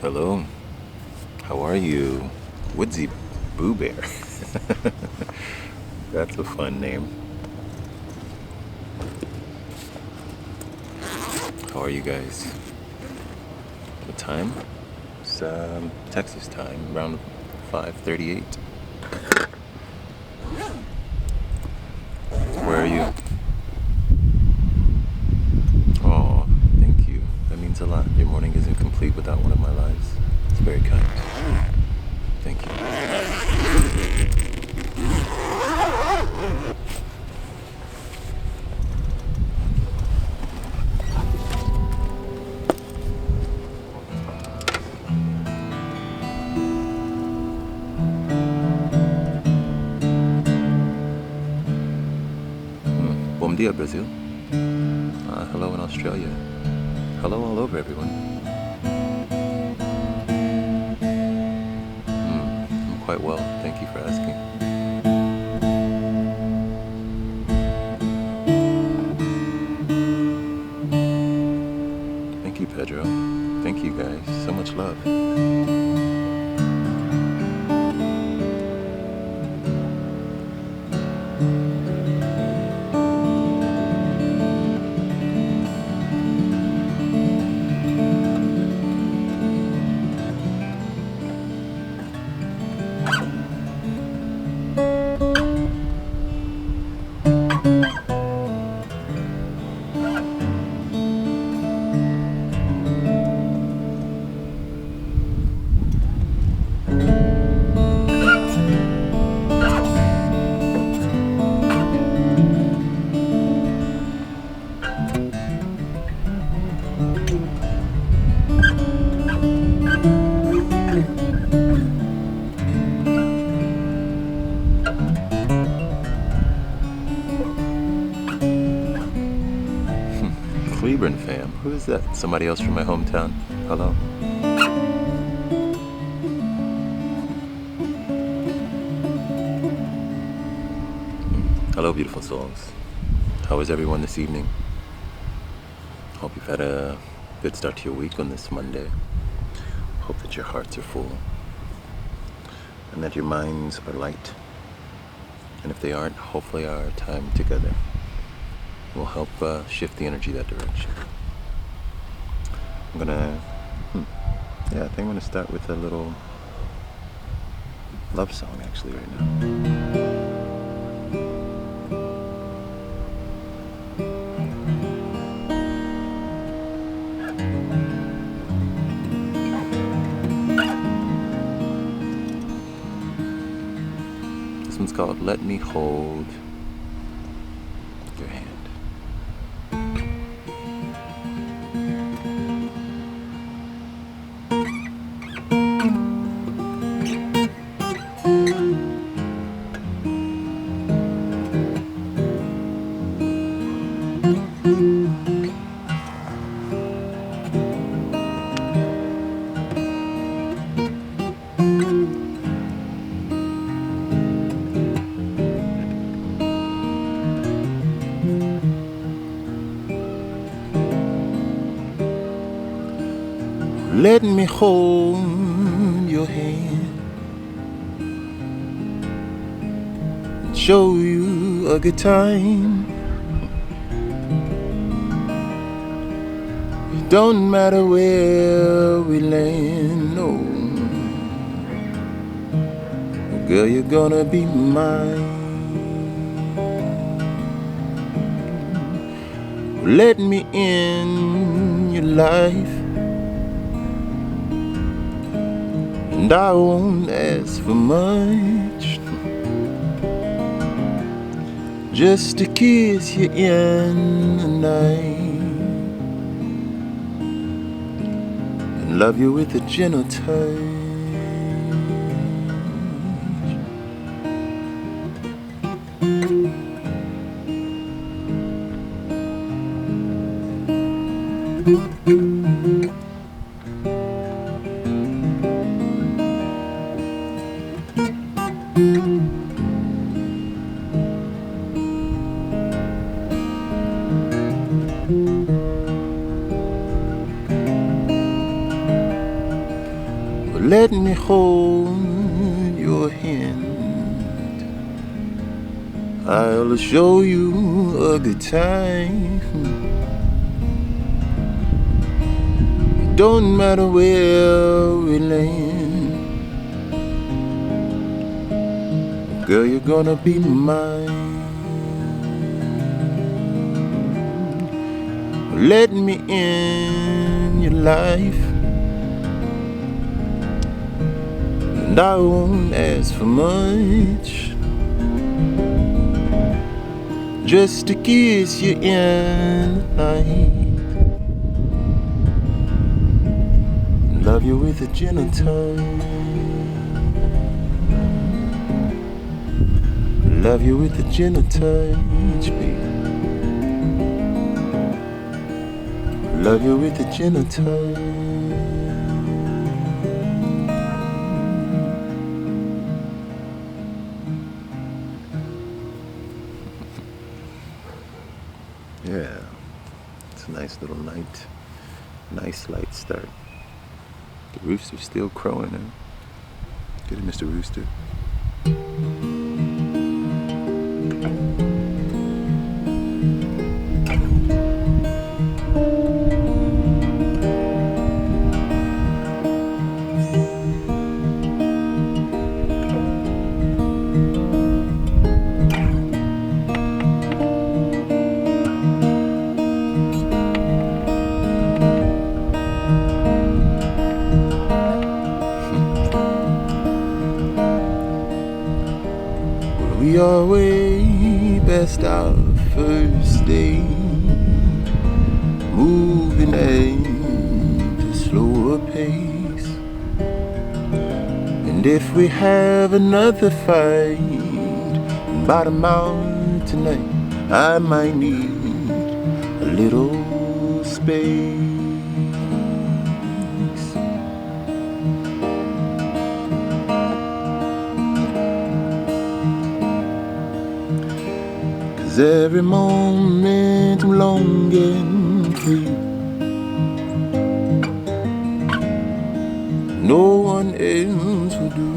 Hello, how are you? Woodsy Boo Bear. That's a fun name. How are you guys? What time? It's Texas time, around 5:38. Where are you? Oh, thank you. That means a lot. Your morning isn't complete without one of my lives. It's very kind. Thank you. Bom dia, Brazil. Hello in Australia. Hello all over, everyone. I'm quite well. Thank you for asking. Thank you, Pedro. Thank you, guys. So much love. Cleburne fam. Who is that? Somebody else from my hometown? Hello? Hello, beautiful souls. How is everyone this evening? Hope you've had a good start to your week on this Monday. Hope that your hearts are full and that your minds are light. And if they aren't, hopefully our time together will help shift the energy that direction. I think I'm gonna start with a little love song actually right now. This one's called Let Me Hold Your Hand. Let me hold your hand and show you a good time. It don't matter where we land, no. Girl, you're gonna be mine. Let me in your life, and I won't ask for much, just to kiss you in the night and love you with a gentle touch. me hold your hand. I'll show you a good time. It don't matter where we land. Girl, you're gonna be mine. Let me in your life, and I won't ask for much, just to kiss you in the night, and love you with a gentle touch, love you with a gentle touch, baby. Love you with a gentle touch. Yeah, it's a nice little night. Nice light start. The rooster's still crowing, huh? Get it, Mr. Rooster. We are way past our first day, moving at a slower pace. And if we have another fight by the mountain tonight, I might need a little space. 'Cause every moment I'm longing for you, no one else will do.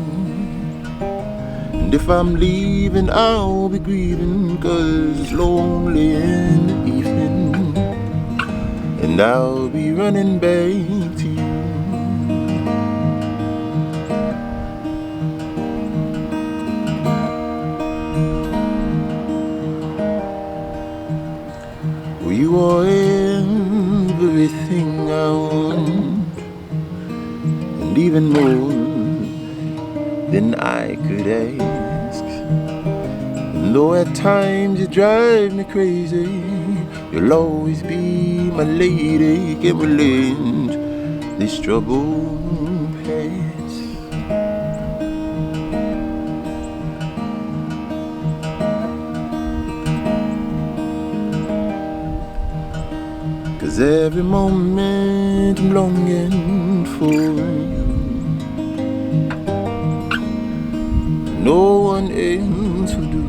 And if I'm leaving, I'll be grieving, 'cause it's lonely in the evening, and I'll be running back to you. Well, you are everything I want, and even more than I could ask. And though at times you drive me crazy, you'll always be my lady. Can we let this trouble pass? 'Cause every moment I'm longing for you, no one else will do.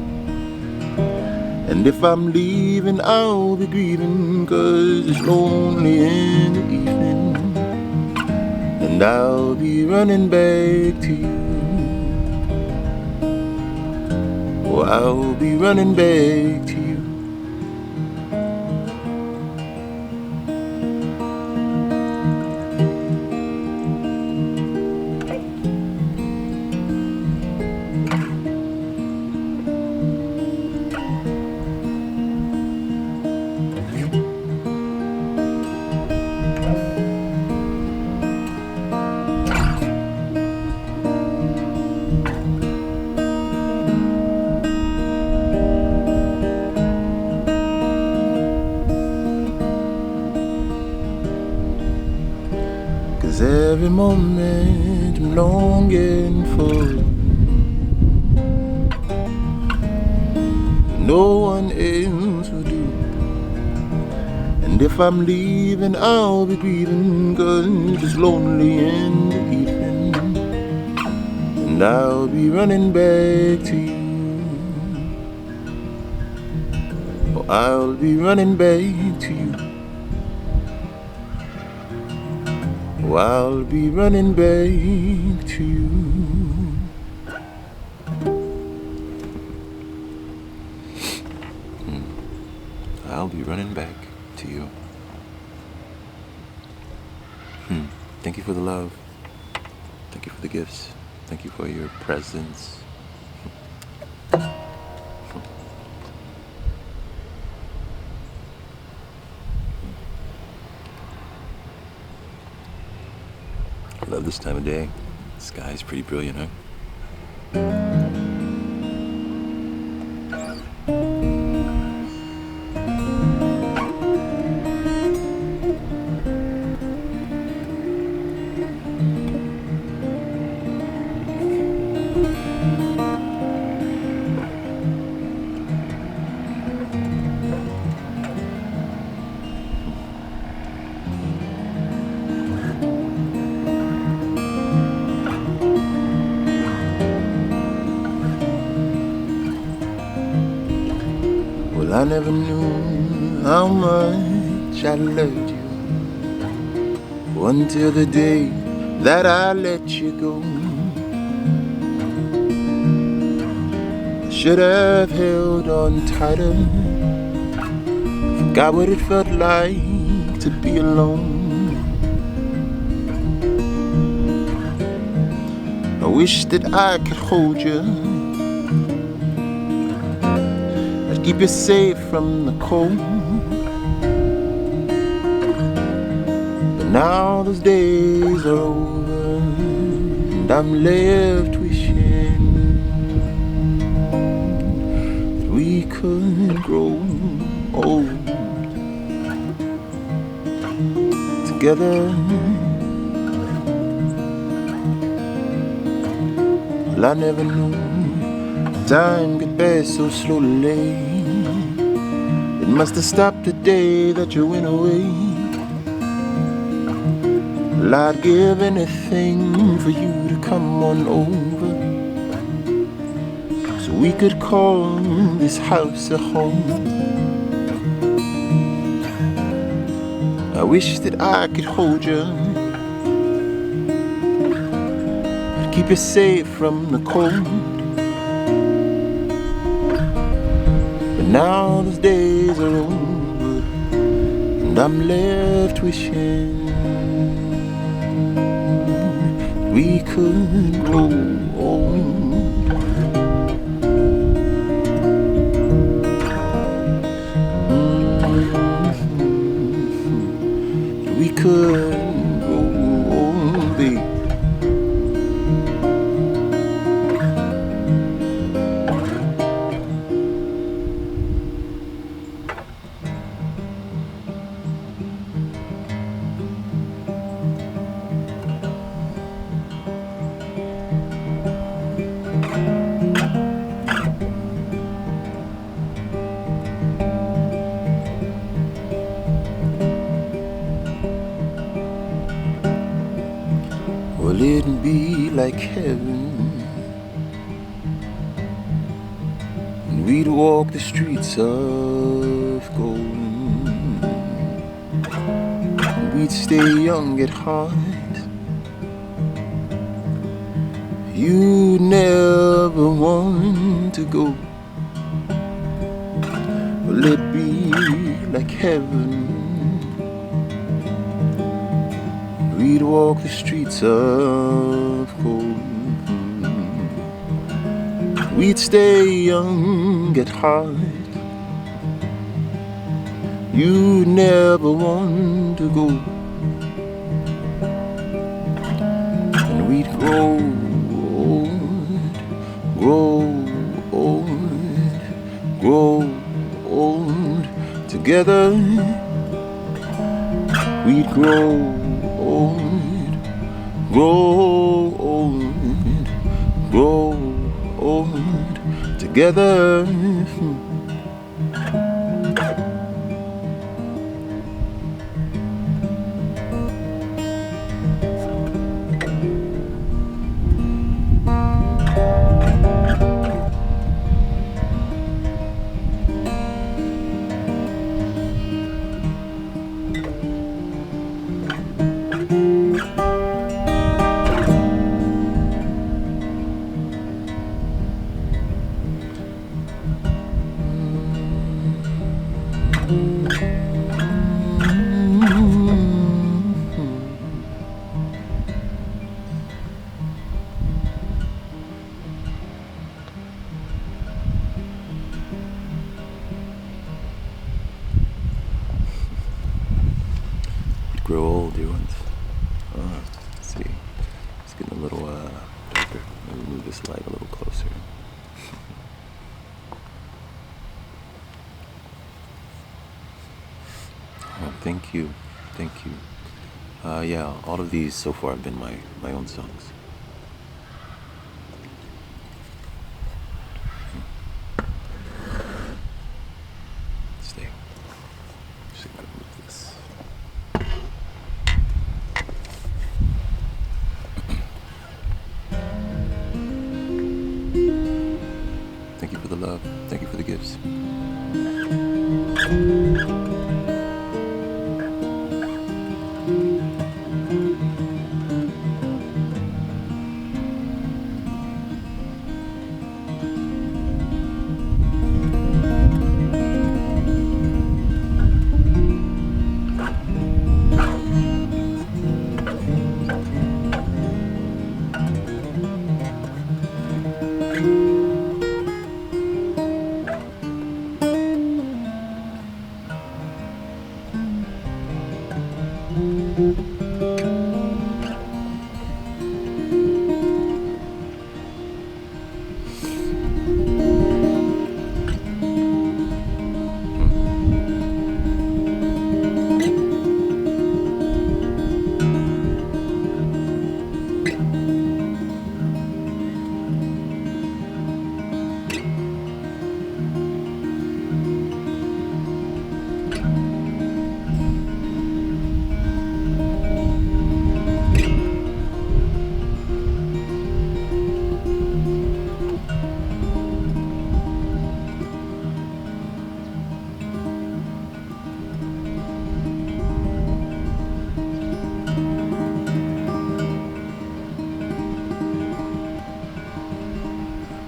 And if I'm leaving, I'll be grieving, 'cause it's lonely in the evening, and I'll be running back to you. Oh, I'll be running back to you. Cause every moment I'm longing for, no one else will do. And if I'm leaving, I'll be grieving, 'cause it's lonely in the evening, and I'll be running back to you. Oh, I'll be running back to you. Oh, I'll be running back to you. I'll be running back to you. Thank you for the love. Thank you for the gifts. Thank you for your presence. I love this time of day. The sky's pretty brilliant, huh? Well, I never knew how much I loved you until the day that I let you go. Should have held on tighter, forgot what it felt like to be alone. I wish that I could hold you, I'd keep you safe from the cold. But now those days are over, and I'm left wishing that we could grow old together. Well, I never knew time could pass so slowly. It must have stopped the day that you went away. Well, I'd give anything for you to come on over, so we could call this house a home. I wish that I could hold you, I'd keep you safe from the cold. But now those days are over, and I'm left wishing we could grow old. We could grow old, babe. Well, it'd be like heaven, and we'd walk the streets of gold, and we'd stay young at heart. You'd never want to go. Well, it'd be like heaven, we'd walk the streets of gold, we'd stay young at heart. You'd never want to go. And we'd grow old, grow old, grow old together. We'd grow old, grow old, grow old together. dear ones. Let's see. It's getting a little darker. Let me move this light a little closer. Oh, thank you. Thank you. Yeah, all of these so far have been my own songs. Stay. Just gonna move this. Thank you for the love. Thank you for the gifts.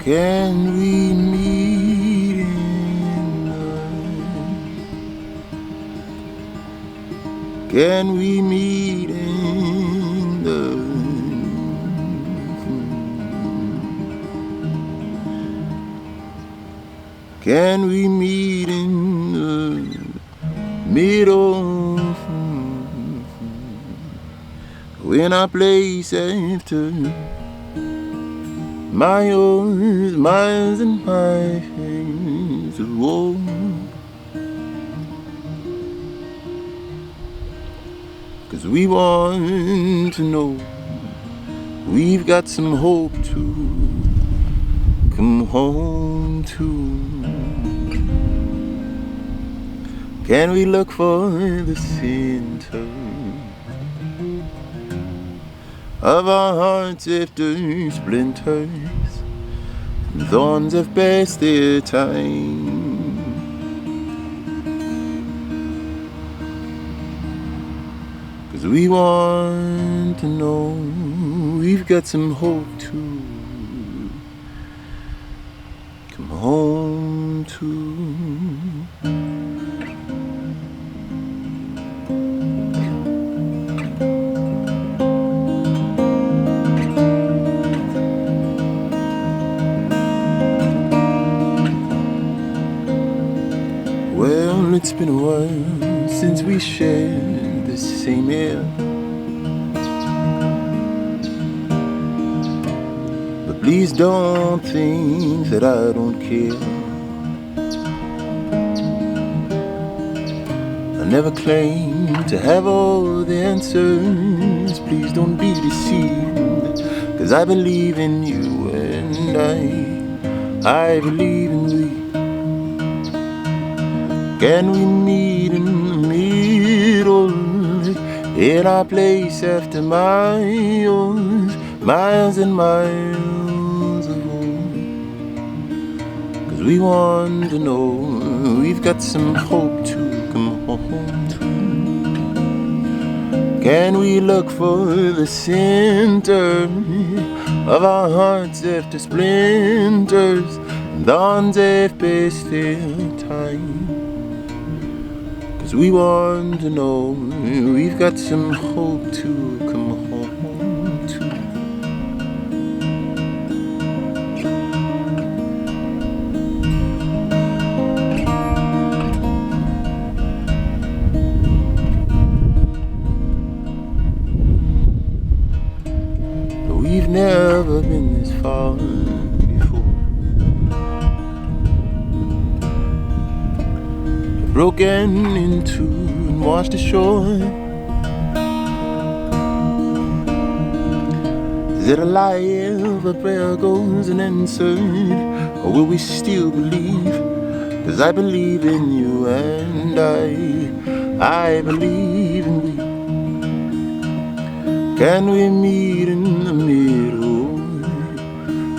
Can we meet in the? Can we meet in the? Can we meet in the middle? When I place after miles and miles of war. 'Cause we want to know we've got some hope to come home to. Can we look for the center of our hearts after splinters and thorns have passed their time? 'Cause we want to know we've got some hope to come home to. Well, it's been a while since we shared the same air, but please don't think that I don't care. I never claimed to have all the answers. Please don't be deceived, 'cause I believe in you and I believe in we. Can we meet in the middle, in our place after miles and miles of home? 'Cause we want to know we've got some hope to come home to. Can we look for the center of our hearts after splinters and thorns have passed their time? 'Cause we want to know we've got some hope to come home to. before. Broken into and washed ashore. Is it a lie if a prayer goes unanswered? Or will we still believe? 'Cause I believe in you and I believe in we. Can we meet in the middle,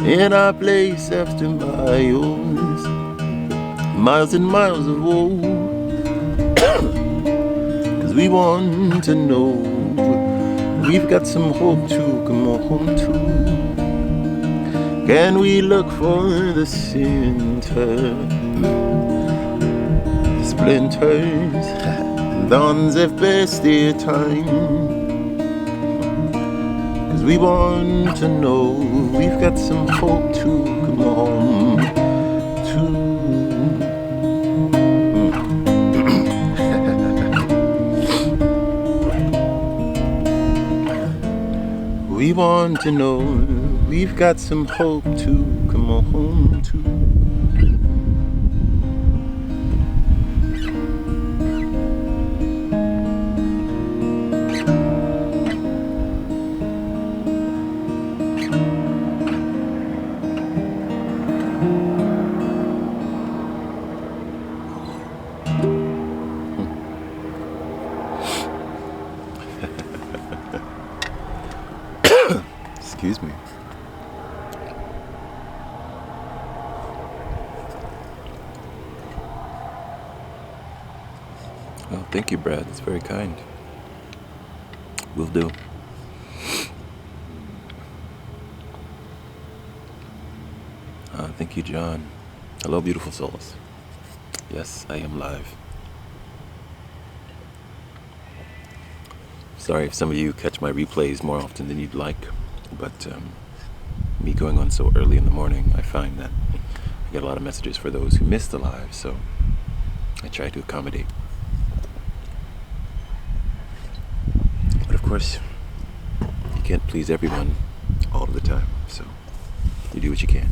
in our place after miles, miles and miles of woe? 'Cause we want to know we've got some hope to come home to. Can we look for the center, the splinters, thorns have best their time? 'Cause we want to know we've got some hope to come home to. We want to know we've got some hope to come home to. Excuse me. Well, thank you, Brad. That's very kind. Will do. Thank you, John. Hello, beautiful souls. Yes, I am live. Sorry if some of you catch my replays more often than you'd like, but me going on so early in the morning, I find that I get a lot of messages for those who miss the live, so I try to accommodate. But of course, you can't please everyone all of the time, so you do what you can.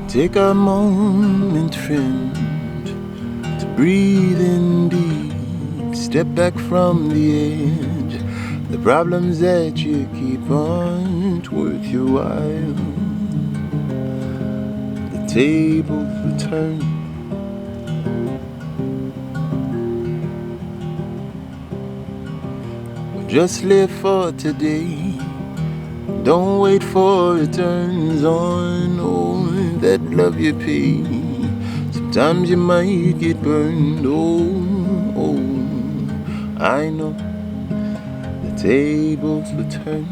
Take a moment, friend, to breathe in deep. Step back from the edge. The problems that you keep aren't worth your while. The tables will turn. Just live for today. Don't wait for returns on all that love you pay. Sometimes you might get burned. Oh, I know the tables will turn.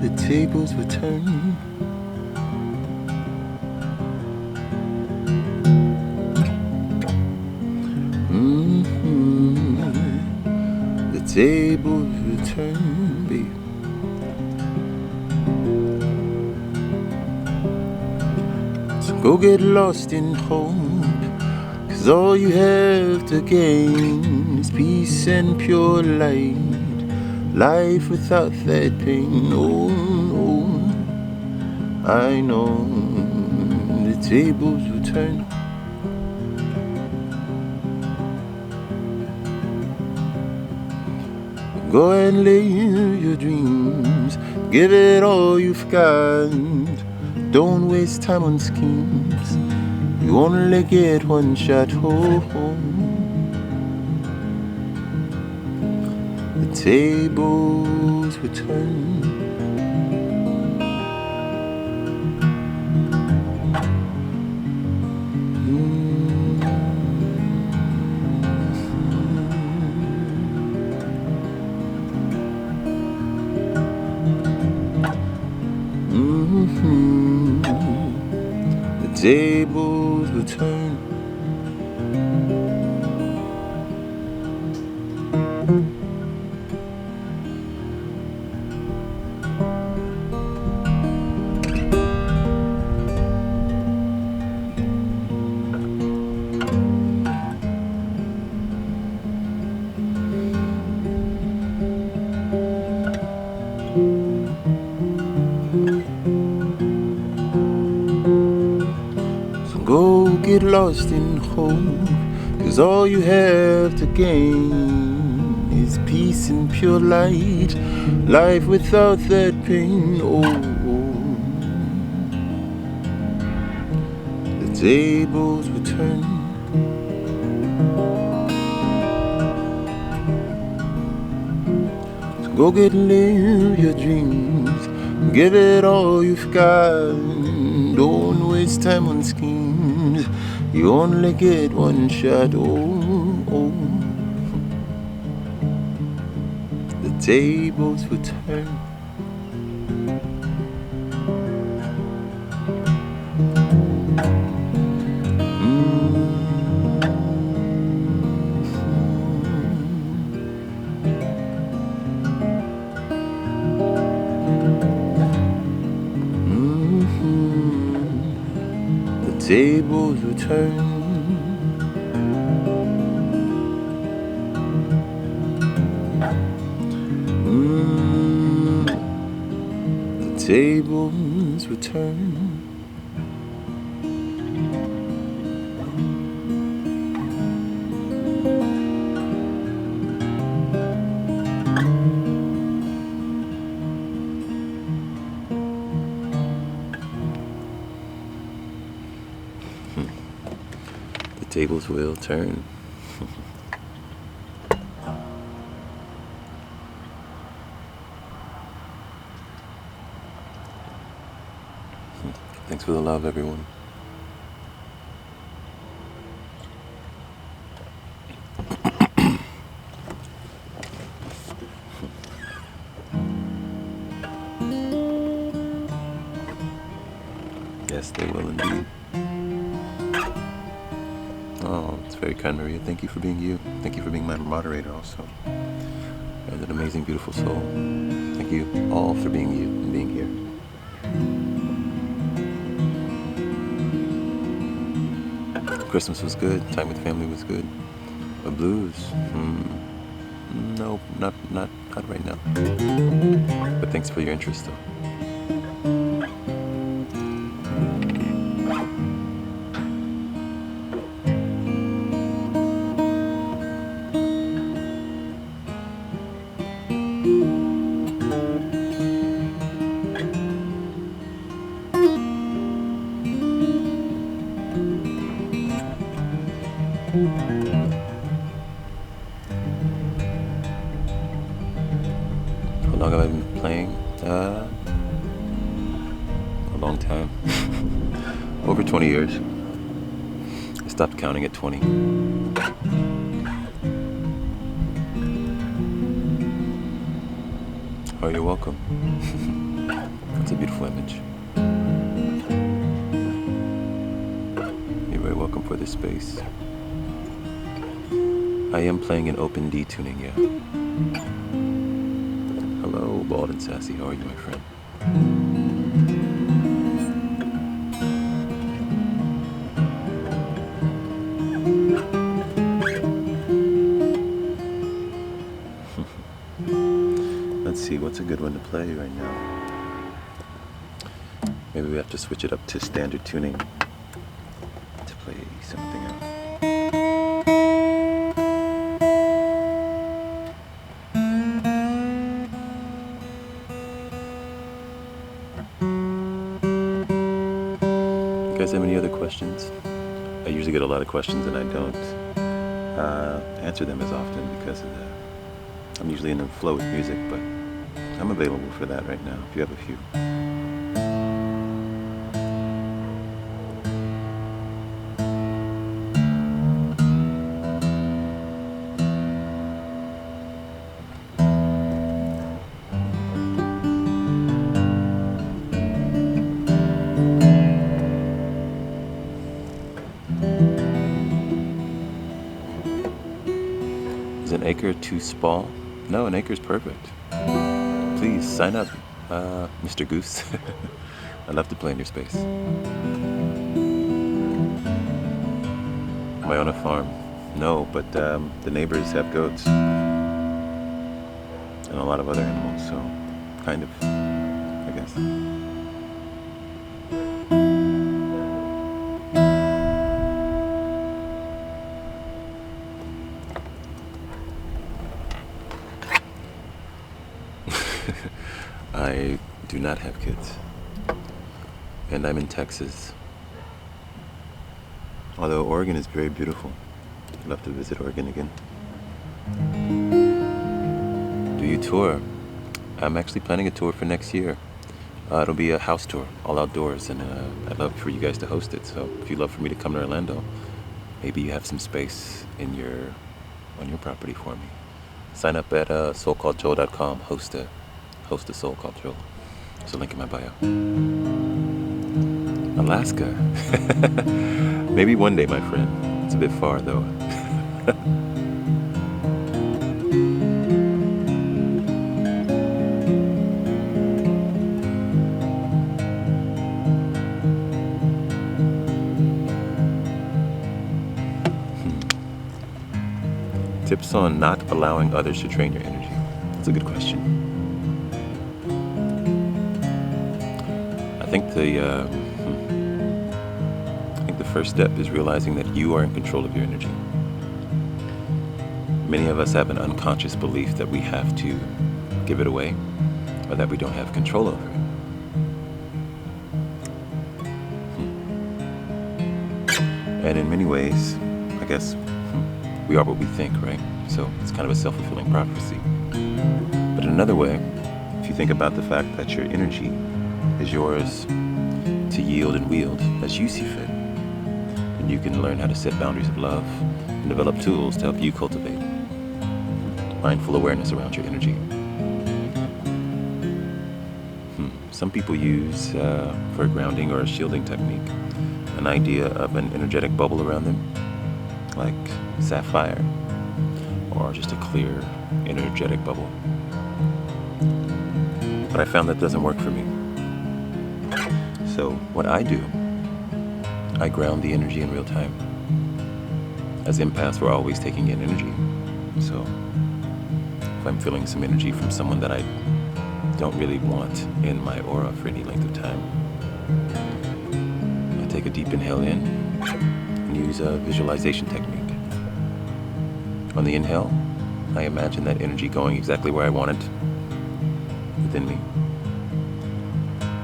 The tables will turn. The tables will turn, babe. So go get lost in hope, 'cause all you have to gain is peace and pure light. Life without that pain, oh, I know the tables will turn. Go and live your dreams, give it all you've got. Don't waste time on schemes, you only get one shot. The tables will turn. The tables will turn. So go get lost in hope, 'cause all you have to gain is peace and pure light. Life without that pain, the tables will turn. So go get live your dreams, give it all you've got. Don't waste time on schemes, you only get one shot. The tables will turn. The tables will turn. The tables will turn. The tables will turn. Thanks for the love, everyone. Yes, they will indeed. Oh, it's very kind, Maria. Thank you for being you. Thank you for being my moderator also. You're an amazing, beautiful soul. Thank you all for being you and being here. Christmas was good. Time with family was good. A blues? No, not right now. But thanks for your interest, though. How long have I been playing? A long time. Over 20 years. I stopped counting at 20. Oh, you're welcome. That's a beautiful image. You're very welcome for this space. I am playing an open D tuning, yeah. Hello, Bald and Sassy. How are you, my friend? Let's see, what's a good one to play right now? Maybe we have to switch it up to standard tuning to play something else. You guys have any other questions? I usually get a lot of questions and I don't answer them as often because of that. I'm usually in the flow with music, but I'm available for that right now if you have a few. Is an acre too small? No, an acre is perfect. Please sign up, Mr. Goose. I'd love to play in your space. Am I on a farm? No, but the neighbors have goats and a lot of other animals, so kind of, I guess. I do not have kids, and I'm in Texas. Although Oregon is very beautiful. I'd love to visit Oregon again. Do you tour? I'm actually planning a tour for next year. It'll be a house tour, all outdoors, and I'd love for you guys to host it. So if you'd love for me to come to Orlando, maybe you have some space on your property for me. Sign up at asoulcalledjoel.com. Host a Soul Called Joel. There's a link in my bio. Alaska. Maybe one day, my friend. It's a bit far, though. Tips on not allowing others to drain your energy. That's a good question. I think the first step is realizing that you are in control of your energy. Many of us have an unconscious belief that we have to give it away or that we don't have control over it. And in many ways, I guess, we are what we think, right? So it's kind of a self-fulfilling prophecy. But in another way, if you think about the fact that your energy is yours to yield and wield as you see fit, and you can learn how to set boundaries of love and develop tools to help you cultivate mindful awareness around your energy. Some people use, for a grounding or a shielding technique, an idea of an energetic bubble around them, like sapphire, or just a clear, energetic bubble. But I found that doesn't work for me. So what I do, I ground the energy in real time. as empaths, we're always taking in energy. So if I'm feeling some energy from someone that I don't really want in my aura for any length of time, I take a deep inhale in and use a visualization technique. On the inhale, I imagine that energy going exactly where I want it within me.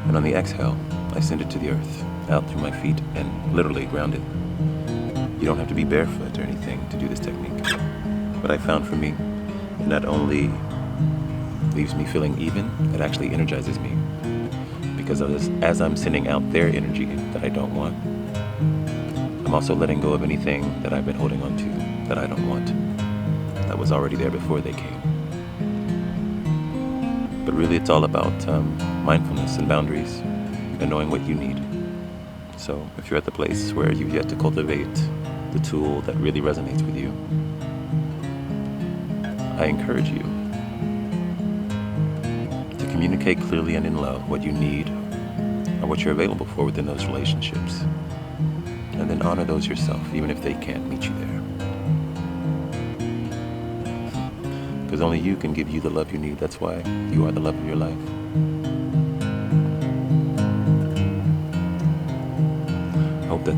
And on the exhale, I send it to the earth, out through my feet, and literally ground it. You don't have to be barefoot or anything to do this technique. But I found for me, it not only leaves me feeling even, it actually energizes me. Because as I'm sending out their energy that I don't want, I'm also letting go of anything that I've been holding on to that I don't want, that was already there before they came. But really it's all about mindfulness and boundaries and knowing what you need. So if you're at the place where you've yet to cultivate the tool that really resonates with you, I encourage you to communicate clearly and in love what you need or what you're available for within those relationships. And then honor those yourself, even if they can't meet you there. Because only you can give you the love you need. That's why you are the love of your life. I hope that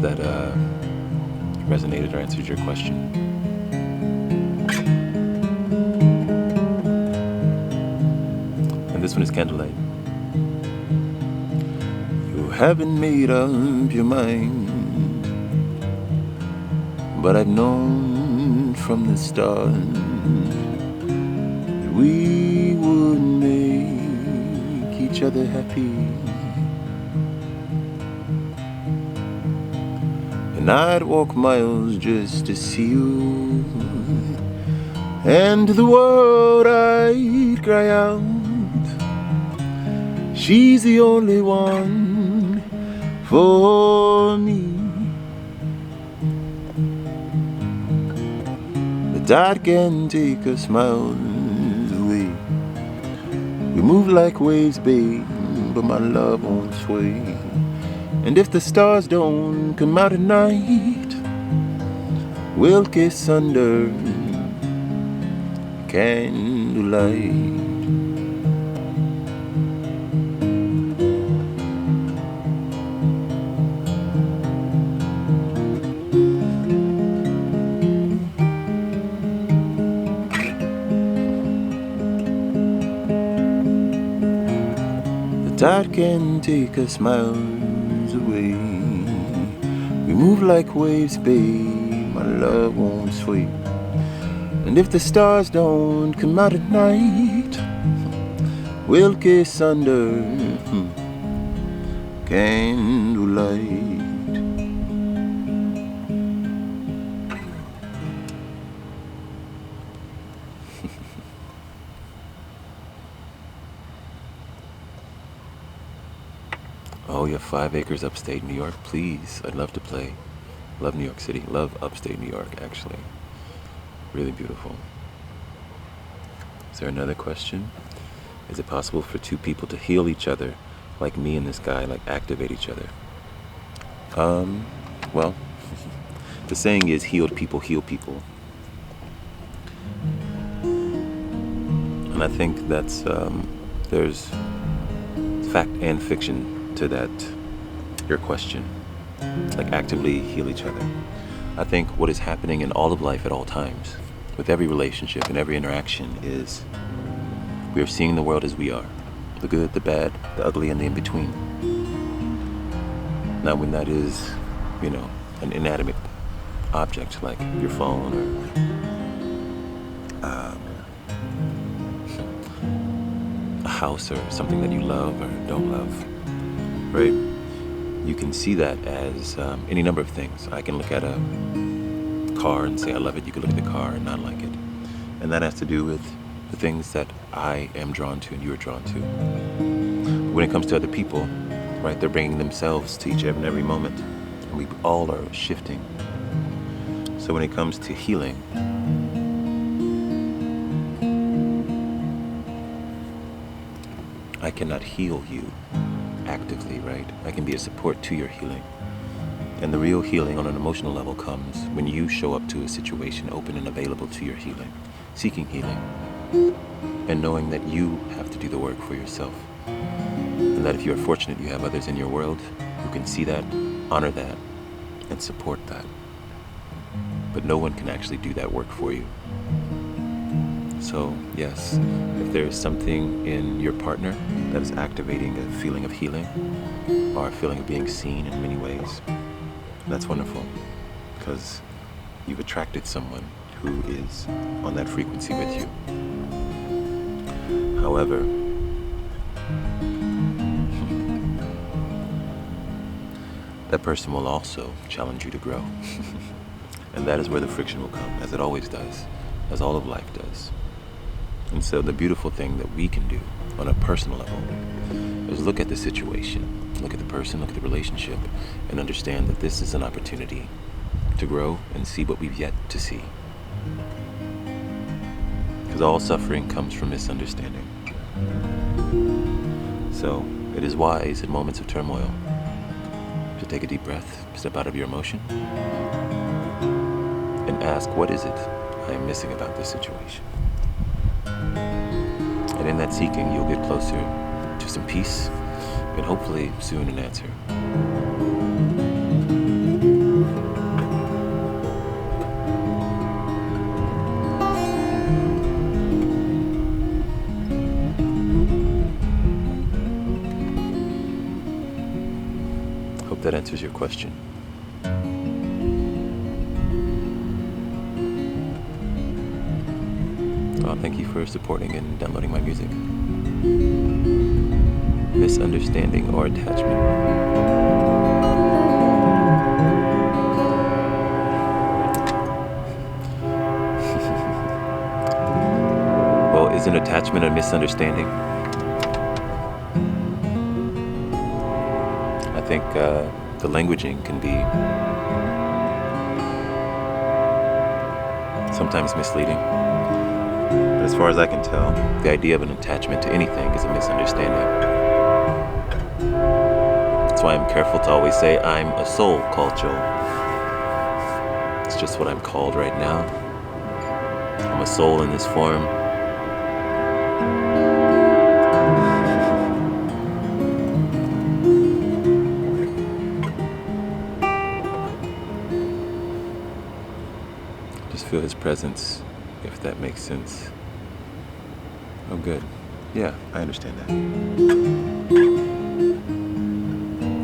resonated or answered your question. And this one is Candlelight. You haven't made up your mind, but I've known from the start that we would make each other happy. And I'd walk miles just to see you, and to the world I'd cry out, she's the only one for me. The tide can take us miles away. We move like waves, babe, but my love won't sway. And if the stars don't come out at night, we'll kiss under candlelight. The tide can take us miles away. We move like waves, babe, my love won't sway. And if the stars don't come out at night, we'll kiss under candlelight. Oh, you have 5 acres upstate New York? Please, I'd love to play. Love New York City. Love upstate New York, actually. Really beautiful. Is there another question? Is it possible for two people to heal each other, like me and this guy, like activate each other? Well, the saying is healed people heal people. And I think that's, there's fact and fiction to that, your question. Like actively heal each other. I think what is happening in all of life at all times, with every relationship and every interaction, is we are seeing the world as we are. The good, the bad, the ugly, and the in-between. Now when that is, an inanimate object like your phone or a house or something that you love or don't love, right? You can see that as any number of things. I can look at a car and say I love it. You can look at the car and not like it. And that has to do with the things that I am drawn to and you are drawn to. When it comes to other people, right, they're bringing themselves to each and every moment. And we all are shifting. So when it comes to healing, I cannot heal you actively, right? I can be a support to your healing. And the real healing on an emotional level comes when you show up to a situation open and available to your healing, seeking healing, and knowing that you have to do the work for yourself. And that if you're fortunate you have others in your world who can see that, honor that, and support that. But no one can actually do that work for you. So yes, if there is something in your partner that is activating a feeling of healing or a feeling of being seen in many ways, that's wonderful, because you've attracted someone who is on that frequency with you. However, that person will also challenge you to grow. And that is where the friction will come, as it always does, as all of life does. And so the beautiful thing that we can do on a personal level is look at the situation, look at the person, look at the relationship, and understand that this is an opportunity to grow and see what we've yet to see. Because all suffering comes from misunderstanding. So it is wise in moments of turmoil to take a deep breath, step out of your emotion, and ask, what is it I am missing about this situation? And in that seeking, you'll get closer to some peace and hopefully soon an answer. Hope that answers your question. Thank you for supporting and downloading my music. Misunderstanding or attachment. Well, isn't attachment a misunderstanding? I think the languaging can be sometimes misleading. But as far as I can tell, the idea of an attachment to anything is a misunderstanding. That's why I'm careful to always say I'm a soul called Joel. It's just what I'm called right now. I'm a soul in this form. Just feel his presence, if that makes sense. Oh, good. Yeah, I understand that.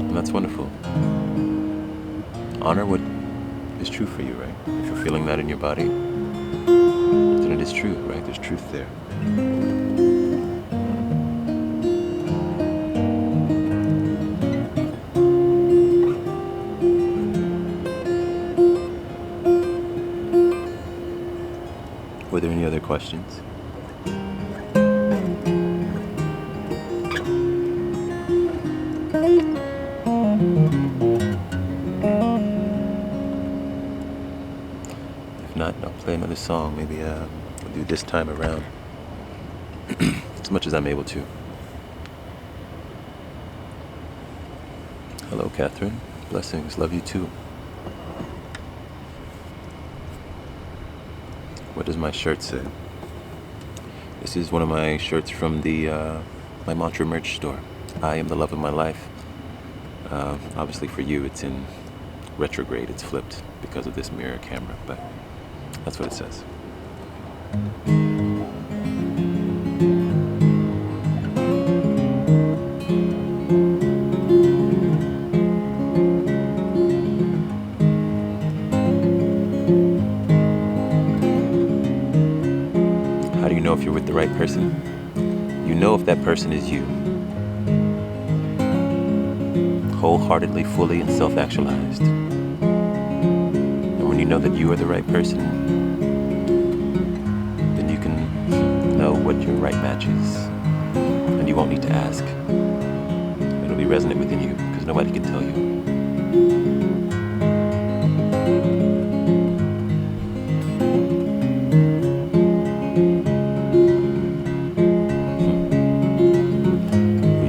And that's wonderful. Honor what is true for you, right? If you're feeling that in your body, then it is true, right? There's truth there. Were there any other questions? If not, I'll play another song. Maybe I'll do This Time Around as much as I'm able to. Hello, Catherine. Blessings. Love you too. What does my shirt say? This is one of my shirts from the my mantra merch store. I am the love of my life. Obviously for you it's in retrograde, it's flipped because of this mirror camera, but that's what it says. How do you know if you're with the right person? You know if that person is you. Wholeheartedly, fully, and self-actualized. And when you know that you are the right person, then you can know what your right match is. And you won't need to ask. It'll be resonant within you, because nobody can tell you.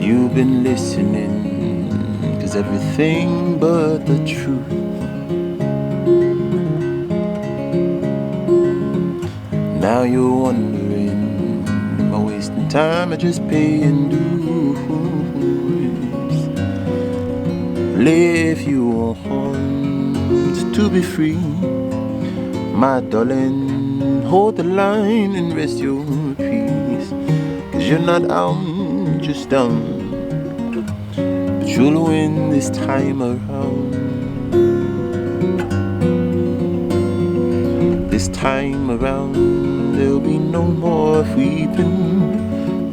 You've been listening, 'cause everything nothing but the truth. Now you're wondering, am I wasting time or just paying dues? Well, if you want to be free, my darling, hold the line and rest your peace. 'Cause you're not out, just down, but you'll win this time around. This time around, there'll be no more weeping.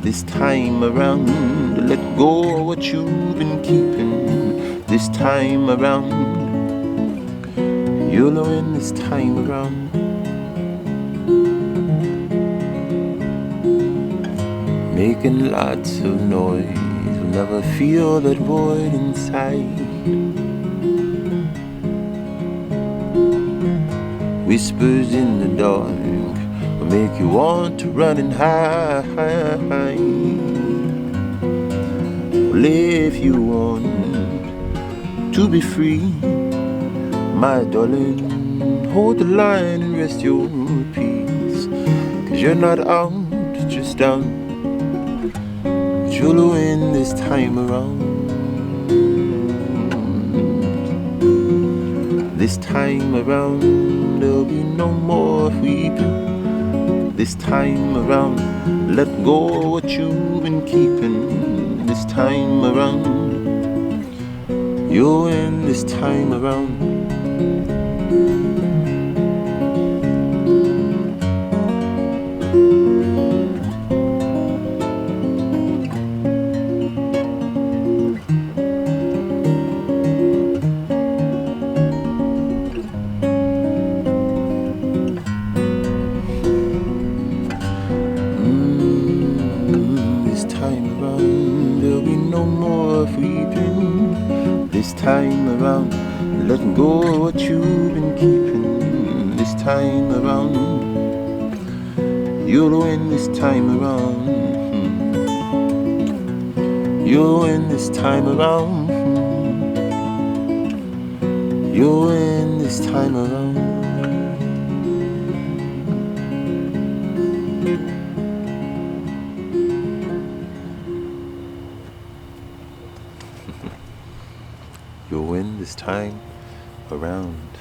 This time around, let go of what you've been keeping. This time around, you'll win this time around. Making lots of noise, you'll never feel that void inside. Whispers in the dark will make you want to run and hide. Well, if you want to be free, my darling, hold the line and rest your peace. 'Cause you're not out, just down, but you'll win this time around. This time around, there'll be no more weeping. This time around, let go of what you've been keeping. This time around, you'll win this time around. This time around, there'll be no more weeping. This time around, let go of what you've been keeping. This time around, you'll win this time around. You'll win this time around. You'll win this time around. You'll win this time around.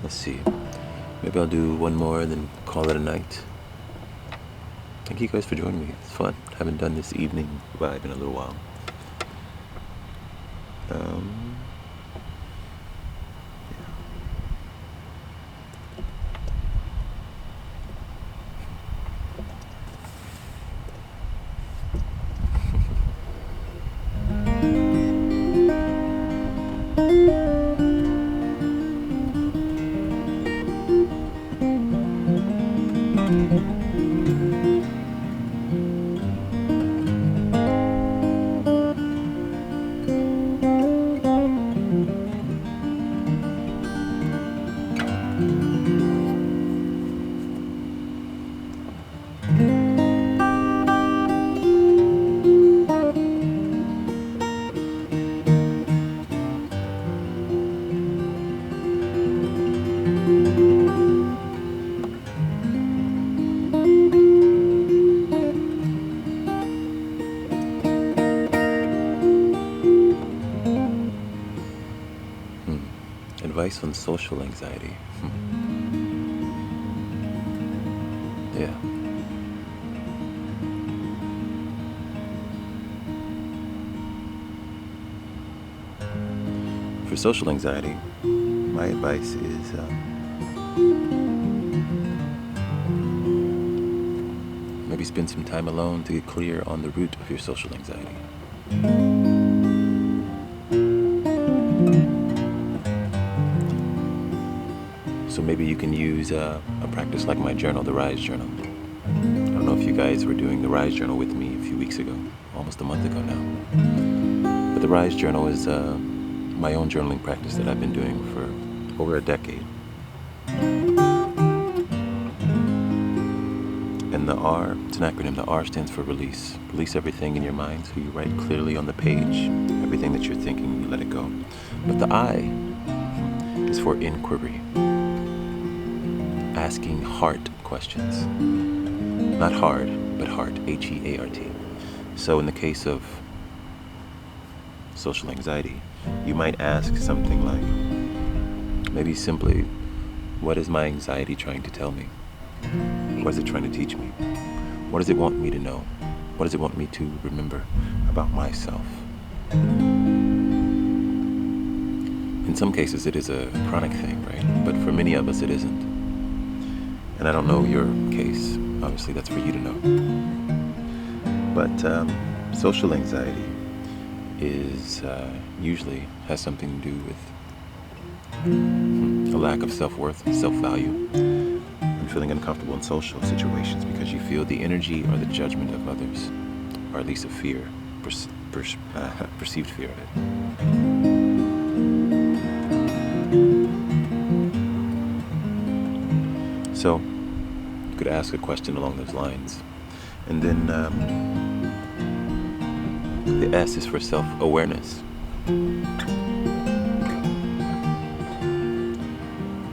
Let's see. Maybe I'll do one more and then call it a night. Thank you guys for joining me. It's fun. Haven't done this evening vibe in a little while. Advice on social anxiety. Yeah. For social anxiety, my advice is maybe spend some time alone to get clear on the root of your social anxiety. So maybe you can use a practice like my journal, the R.I.S.E journal. I don't know if you guys were doing the R.I.S journal with me a few weeks ago, almost a month ago now. But the R.I.S journal is my own journaling practice that I've been doing for over a decade. And the R, it's an acronym. The R stands for release. Release everything in your mind, so you write clearly on the page. Everything that you're thinking, you let it go. But the I is for inquiry. Asking heart questions. Not hard, but heart. H-E-A-R-T. So in the case of social anxiety, you might ask something like, maybe simply, what is my anxiety trying to tell me? What is it trying to teach me? What does it want me to know? What does it want me to remember about myself? In some cases, it is a chronic thing, right? But for many of us, it isn't. And I don't know your case. Obviously, that's for you to know. But social anxiety is usually has something to do with a lack of self-worth, self-value, and feeling uncomfortable in social situations because you feel the energy or the judgment of others, or at least a fear, perceived fear of it. So you could ask a question along those lines. And then the S is for self-awareness.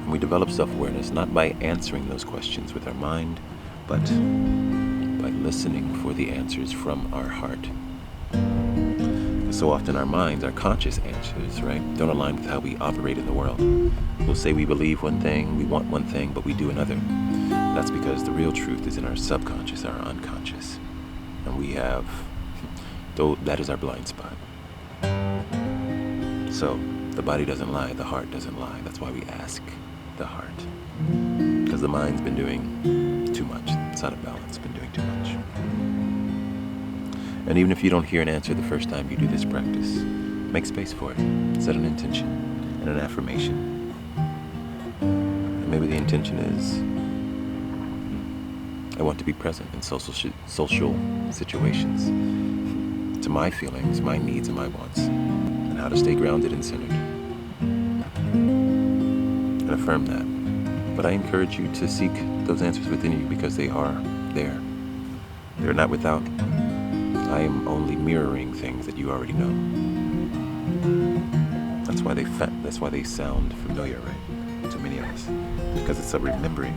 And we develop self-awareness not by answering those questions with our mind, but by listening for the answers from our heart. So often our minds, our conscious answers, right, don't align with how we operate in the world. We'll say we believe one thing, we want one thing, but we do another. That's because the real truth is in our subconscious, our unconscious. And we have, that is our blind spot. So the body doesn't lie, the heart doesn't lie. That's why we ask the heart. Because the mind's been doing too much. It's out of balance, been doing too much. And even if you don't hear an answer the first time you do this practice, make space for it. Set an intention and an affirmation. And maybe the intention is, I want to be present in social situations to my feelings, my needs, and my wants, and how to stay grounded and centered. And affirm that. But I encourage you to seek those answers within you because they are there. They're not without. I am only mirroring things that you already know. That's why they sound familiar, right? To many of us, because it's a remembering.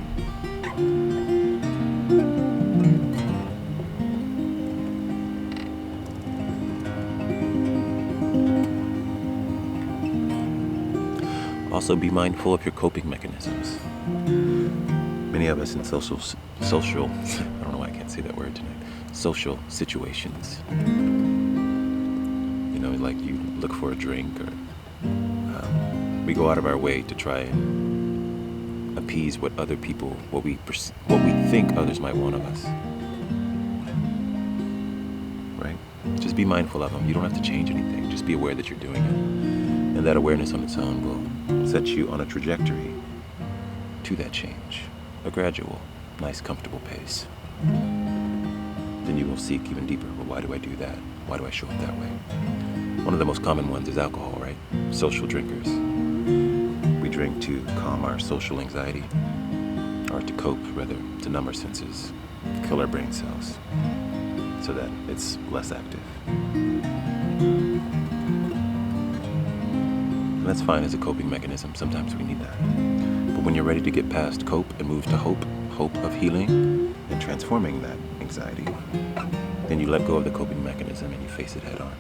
Also, be mindful of your coping mechanisms. Many of us in social, I don't know why I can't say that word tonight. Social situations. You know, like you look for a drink, or we go out of our way to try and appease what other people, what we think others might want of us. Right? Just be mindful of them. You don't have to change anything. Just be aware that you're doing it. And that awareness on its own will set you on a trajectory to that change. A gradual, nice, comfortable pace. Then you will seek even deeper. Well, why do I do that? Why do I show up that way? One of the most common ones is alcohol, right? Social drinkers. We drink to calm our social anxiety, or to cope, rather, to numb our senses, kill our brain cells, so that it's less active. And that's fine as a coping mechanism. Sometimes we need that. But when you're ready to get past cope and move to hope of healing and transforming that anxiety, then you let go of the coping mechanism and you face it head on.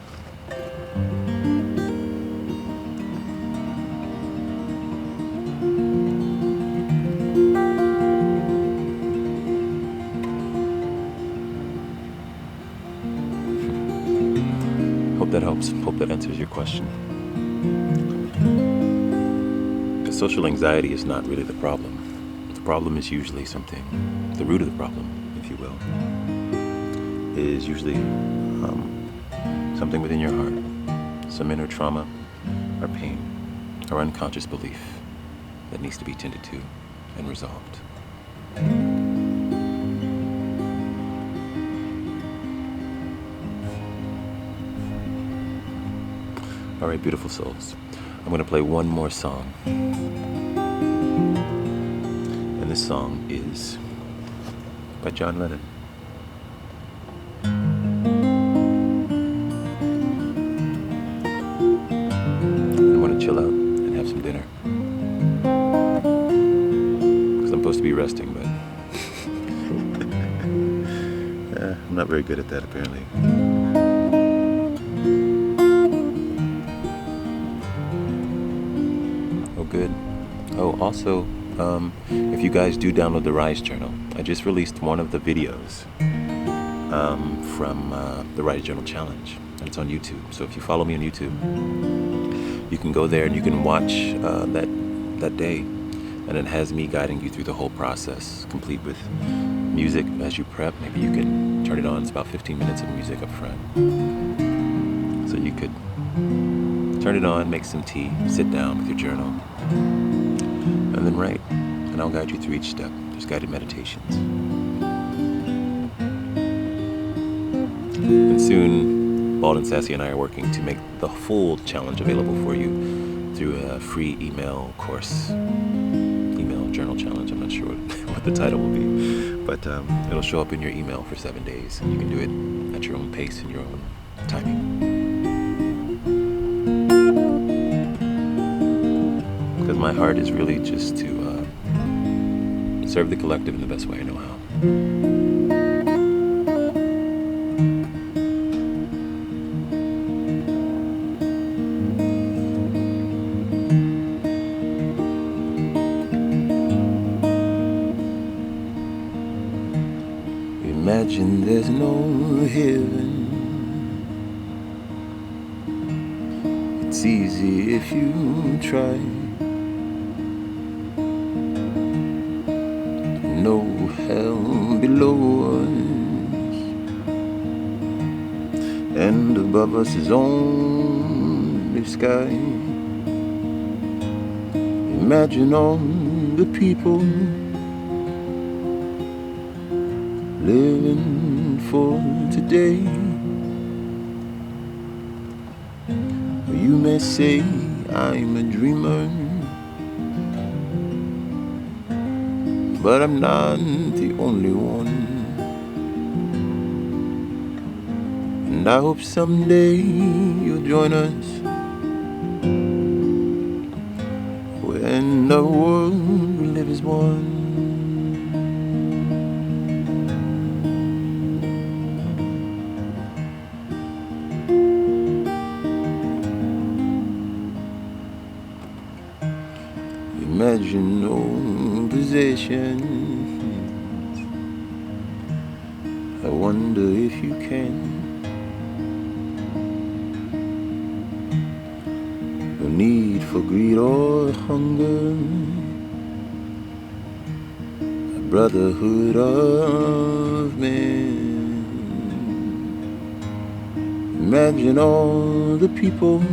Hope that helps. Hope that answers your question. Because social anxiety is not really the problem. The problem is usually something, the root of the problem, if you will, is usually something within your heart, some inner trauma or pain or unconscious belief that needs to be tended to and resolved. All right, beautiful souls. I'm going to play one more song. And this song is by John Lennon. I want to chill out and have some dinner. Because I'm supposed to be resting, but I'm not very good at that apparently. Oh, good. Oh, also, if you guys do download the R.I.S.E journal, I just released one of the videos from the R.I.S.E Journal Challenge, and it's on YouTube. So if you follow me on YouTube, you can go there and you can watch that day, and it has me guiding you through the whole process, complete with music as you prep. Maybe you can turn it on. It's about 15 minutes of music up front, so you could turn it on, make some tea, sit down with your journal, and then write, and I'll guide you through each step. There's guided meditations. And soon, Bald and Sassy and I are working to make the full challenge available for you through a free email course, email journal challenge. I'm not sure what the title will be, but it'll show up in your email for 7 days. You can do it at your own pace and your own timing. Because my heart is really just to serve the collective in the best way I know how. Imagine there's no heaven. It's easy if you try. No hell below us, and above us is only sky. Imagine all the people living for today. You may say I'm a dreamer, but I'm not the only one. And I hope someday you'll join us when the world we live is one. Imagine no possessions. I wonder if you can. No need for greed or hunger. A brotherhood of men. Imagine all the people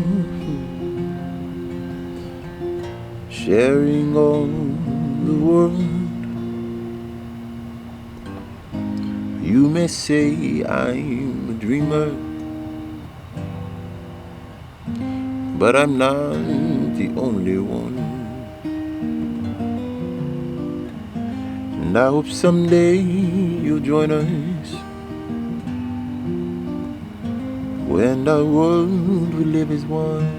sharing all the world. You may say I'm a dreamer, but I'm not the only one. And I hope someday you'll join us when the world we live is one.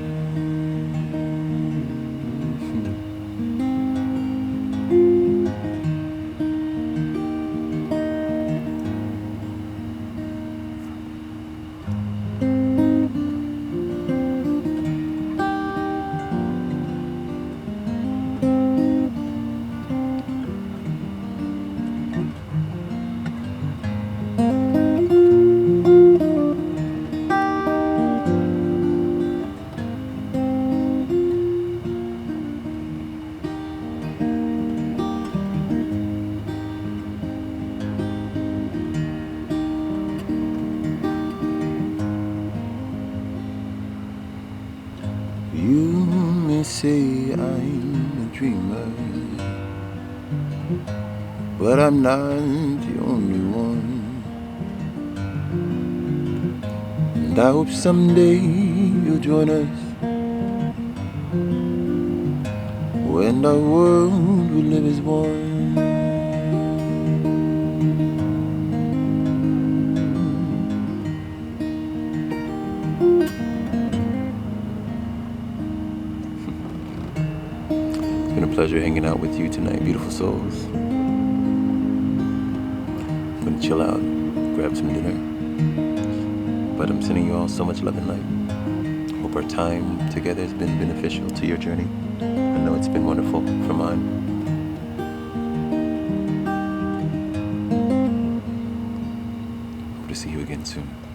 You may say I'm a dreamer, but I'm not the only one. And I hope someday you'll join us when the world we live is one. pleasure hanging out with you tonight, beautiful souls. I'm gonna chill out, grab some dinner. But I'm sending you all so much love and light. Hope our time together has been beneficial to your journey. I know it's been wonderful for mine. Hope to see you again soon.